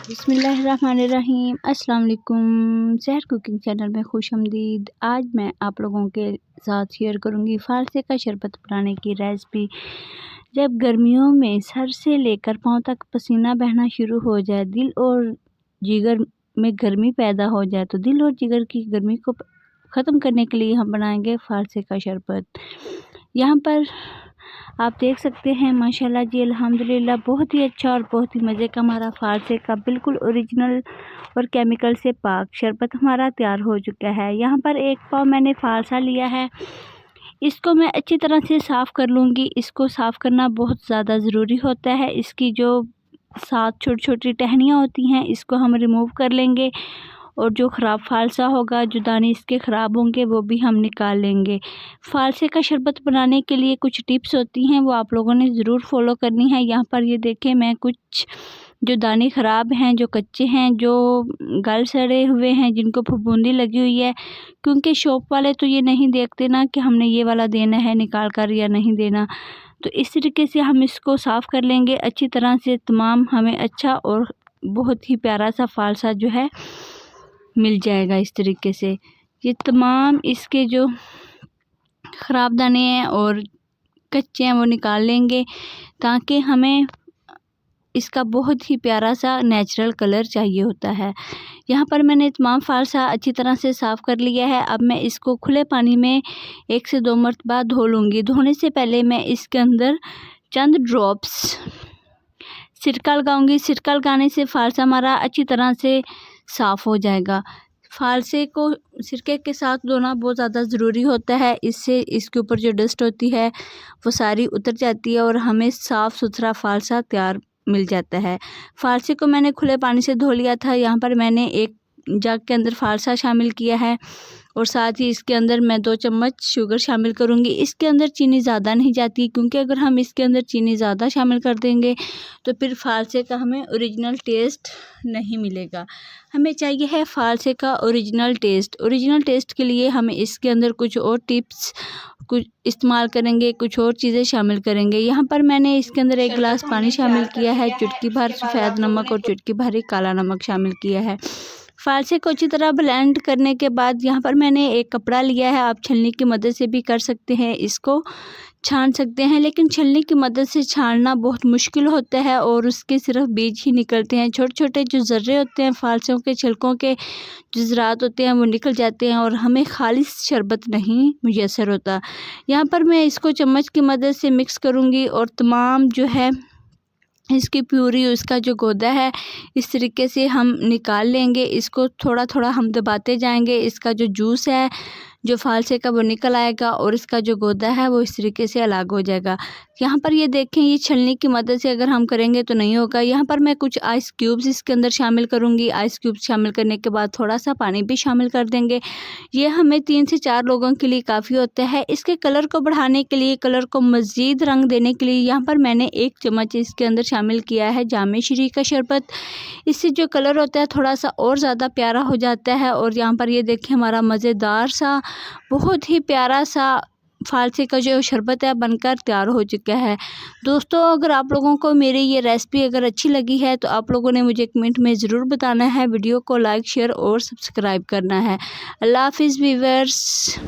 बिस्मिल्लाहिर्रहमानिर्रहीम। अस्सलाम वालेकुम। सहर कुकिंग चैनल में खुशामदीद। आज मैं आप लोगों के साथ शेयर करूंगी फालसे का शरबत बनाने की रेसिपी। जब गर्मियों में सर से लेकर पाँव तक पसीना बहना शुरू हो जाए, दिल और जिगर में गर्मी पैदा हो जाए, तो दिल और जिगर की गर्मी को ख़त्म करने के लिए हम बनाएंगे फालसे का शरबत। यहाँ पर आप देख सकते हैं माशाल्लाह जी, अल्हम्दुलिल्लाह बहुत ही अच्छा और बहुत ही मज़े का हमारा फालसे का बिल्कुल ओरिजिनल और केमिकल से पाक शरबत हमारा तैयार हो चुका है। यहाँ पर 1 पाव मैंने फालसा लिया है। इसको मैं अच्छी तरह से साफ़ कर लूँगी। इसको साफ़ करना बहुत ज़्यादा ज़रूरी होता है। इसकी जो 7 छोटी छोटी टहनियाँ होती हैं, इसको हम रिमूव कर लेंगे और जो ख़राब फालसा होगा, जो दाने इसके ख़राब होंगे, वो भी हम निकाल लेंगे। फालसे का शरबत बनाने के लिए कुछ टिप्स होती हैं, वो आप लोगों ने ज़रूर फॉलो करनी है। यहाँ पर ये देखें, मैं कुछ जो दाने ख़राब हैं, जो कच्चे हैं, जो गल सड़े हुए हैं, जिनको फफूंदी लगी हुई है, क्योंकि शॉप वाले तो ये नहीं देखते ना कि हमने ये वाला देना है निकाल कर या नहीं देना। तो इस तरीके से हम इसको साफ़ कर लेंगे अच्छी तरह से। तमाम हमें अच्छा और बहुत ही प्यारा सा फालसा जो है मिल जाएगा। इस तरीके से ये तमाम इसके जो ख़राब दाने हैं और कच्चे हैं वो निकाल लेंगे, ताकि हमें इसका बहुत ही प्यारा सा नेचुरल कलर चाहिए होता है। यहाँ पर मैंने तमाम फालसा अच्छी तरह से साफ़ कर लिया है। अब मैं इसको खुले पानी में 1 से 2 मरतबा धो लूँगी। धोने से पहले मैं इसके अंदर चंद ड्रॉप्स सिरका लगाऊंगी। सिरका लगाने से फालसा हमारा अच्छी तरह से साफ़ हो जाएगा। फालसे को सिरके के साथ धोना बहुत ज़्यादा ज़रूरी होता है। इससे इसके ऊपर जो डस्ट होती है वो सारी उतर जाती है और हमें साफ़ सुथरा फालसा तैयार मिल जाता है। फालसे को मैंने खुले पानी से धो लिया था। यहाँ पर मैंने 1 जग के अंदर फालसा शामिल किया है और साथ ही इसके अंदर मैं 2 चम्मच शुगर शामिल करूँगी। इसके अंदर चीनी ज़्यादा नहीं जाती, क्योंकि अगर हम इसके अंदर चीनी ज़्यादा शामिल कर देंगे तो फिर फालसे का हमें ओरिजिनल टेस्ट नहीं मिलेगा। हमें चाहिए है फालसे का ओरिजिनल टेस्ट। ओरिजिनल टेस्ट के लिए हमें इसके अंदर कुछ और टिप्स कुछ इस्तेमाल करेंगे, कुछ और चीज़ें शामिल करेंगे। यहाँ पर मैंने इसके अंदर 1 गिलास पानी शामिल किया है, चुटकी भर सफ़ेद नमक और चुटकी भर काला नमक शामिल किया है। फालसे को अच्छी तरह ब्लेंड करने के बाद यहाँ पर मैंने 1 कपड़ा लिया है। आप छलनी की मदद से भी कर सकते हैं, इसको छान सकते हैं, लेकिन छलनी की मदद से छानना बहुत मुश्किल होता है और उसके सिर्फ बीज ही निकलते हैं। छोटे छोटे जो ज़र्रे होते हैं फालसों के छिलकों के, जो ज़रात होते हैं, वो निकल जाते हैं और हमें खालिस शरबत नहीं मुयस्सर होता। यहाँ पर मैं इसको चम्मच की मदद से मिक्स करूँगी और तमाम जो है इसकी प्यूरी, उसका जो गोदा है, इस तरीके से हम निकाल लेंगे। इसको थोड़ा थोड़ा हम दबाते जाएंगे। इसका जो जूस है जो फालसे का वो निकल आएगा और इसका जो गोदा है वो इस तरीके से अलग हो जाएगा। यहाँ पर ये देखें, ये छलनी की मदद से अगर हम करेंगे तो नहीं होगा। यहाँ पर मैं कुछ आइस क्यूब्स इसके अंदर शामिल करूँगी। आइस क्यूब्स शामिल करने के बाद थोड़ा सा पानी भी शामिल कर देंगे। ये हमें 3 से 4 लोगों के लिए काफ़ी होता है। इसके कलर को बढ़ाने के लिए, कलर को मज़ीद रंग देने के लिए यहाँ पर मैंने 1 चम्मच इसके अंदर शामिल किया है जामे श्री का शरबत। इससे जो कलर होता है थोड़ा सा और ज़्यादा प्यारा हो जाता है। और यहाँ पर ये देखें, हमारा मज़ेदार सा बहुत ही प्यारा सा फालसे का जो शरबत है बनकर तैयार हो चुका है। दोस्तों, अगर आप लोगों को मेरी ये रेसिपी अगर अच्छी लगी है तो आप लोगों ने मुझे कमेंट में ज़रूर बताना है। वीडियो को लाइक, शेयर और सब्सक्राइब करना है। अल्लाह हाफिज़ व्यूअर्स।